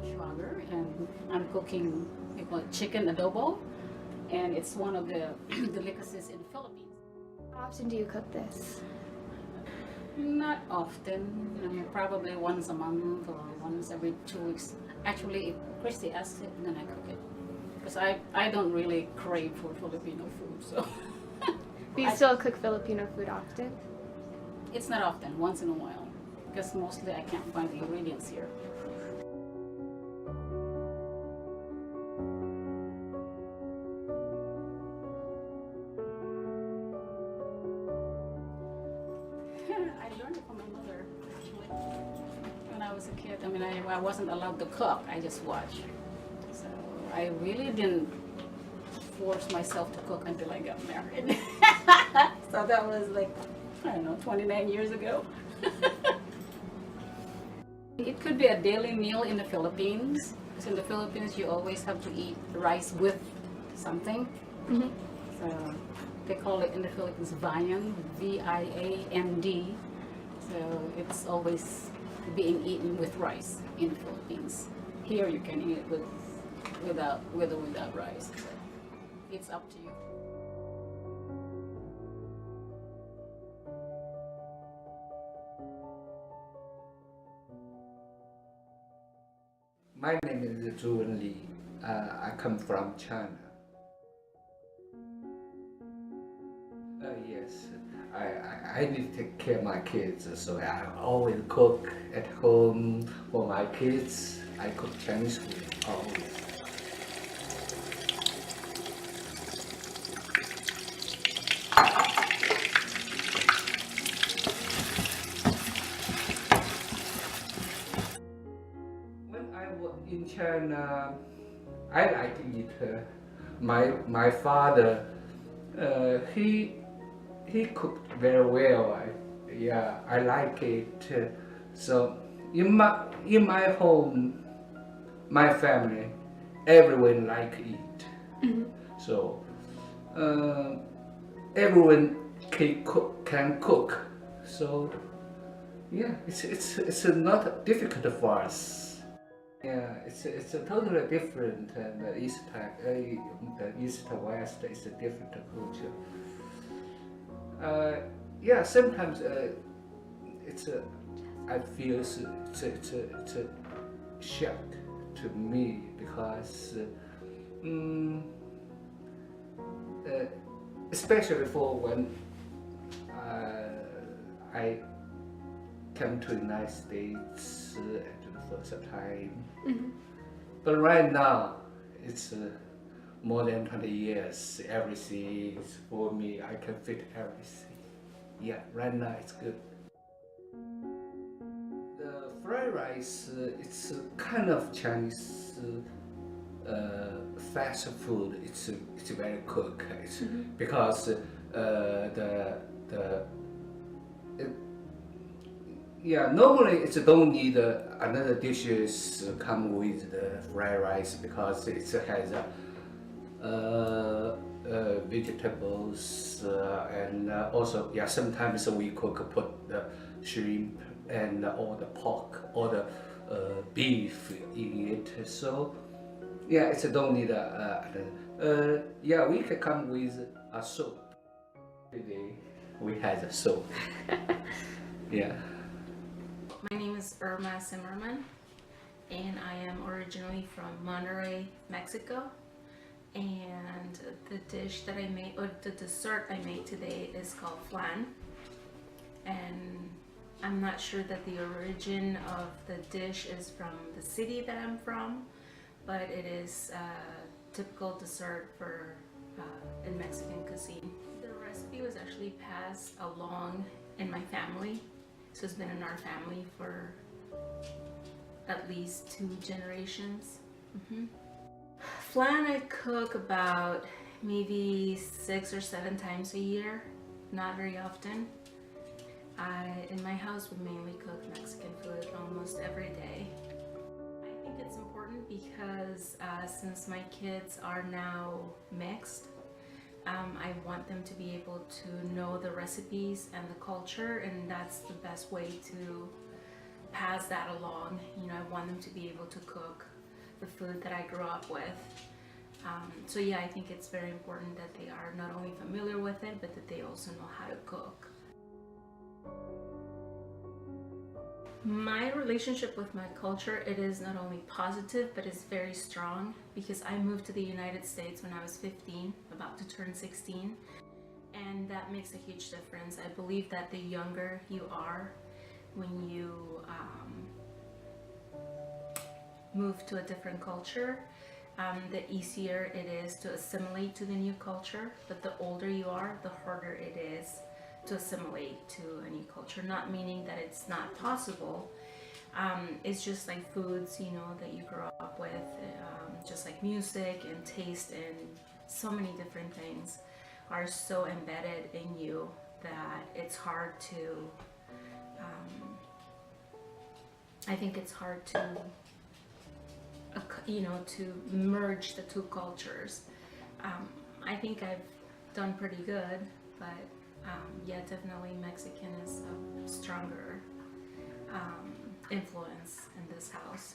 Schwager, and I'm cooking, we call it chicken adobo, and it's one of the delicacies in the Philippines. How often do you cook this? Not often, probably once a month or once every 2 weeks. Actually, if Christy asks it, then I cook it. Because I don't really crave for Filipino food, so. Do you still cook Filipino food often? It's not often, once in a while. Because mostly I can't find the ingredients here. I learned it from my mother, actually. When I was a kid, I wasn't allowed to cook, I just watched. So I really didn't force myself to cook until I got married. So that was like, I don't know, 29 years ago. It could be a daily meal in the Philippines. Because in the Philippines, you always have to eat rice with something. Mm-hmm. So they call it in the Philippines viand, V-I-A-N-D. So it's always being eaten with rice in the Philippines. Here you can eat it with or without rice. So it's up to you. My name is Zhu Wenli. I come from China. Yes, I need to take care of my kids, so I always cook at home for my kids. I cook Chinese food always. When I was in China, I like to eat. My father, he cooked very well. I like it. So in my home, my family, everyone like it. Mm-hmm. So everyone can cook. So yeah, it's not difficult for us. Yeah, it's a totally different, and the east to west is a different culture. Yeah, sometimes I feel it's a shock to me because uh, especially for when I came to the United States for the first time. Mm-hmm. But right now, it's more than 20 years. Everything is for me. I can fit everything. Yeah, right now it's good. The fried rice, it's a kind of Chinese fast food. It's very quick. Because it, yeah, normally it don't need another dishes come with the fried rice because it has vegetables and also sometimes we cook put the shrimp and or the pork or the beef in it. So yeah, it's don't need we can come with a soup. Today we had a soup. Yeah. My name is Irma Zimmerman, and I am originally from Monterrey, Mexico. And the dish that I made, or the dessert I made today, is called flan. And I'm not sure that the origin of the dish is from the city that I'm from, but it is a typical dessert for in Mexican cuisine. The recipe was actually passed along in my family. So it's been in our family for at least 2 generations. Flan I cook about maybe 6 or 7 times a year, not very often. In my house we mainly cook Mexican food almost every day. I think it's important because since my kids are now mixed, I want them to be able to know the recipes and the culture, and that's the best way to pass that along. You know, I want them to be able to cook the food that I grew up with. So yeah, I think it's very important that they are not only familiar with it, but that they also know how to cook. My relationship with my culture, it is not only positive, but it's very strong, because I moved to the United States when I was 15, about to turn 16, and that makes a huge difference. I believe that the younger you are when you move to a different culture, the easier it is to assimilate to the new culture, but the older you are, the harder it is to assimilate to a new culture. Not meaning that it's not possible. It's just like foods, you know, that you grow up with, just like music and taste and so many different things are so embedded in you that it's hard to, I think it's hard to, you know, to merge the two cultures. I think I've done pretty good, but yeah, definitely Mexican is a stronger influence in this house.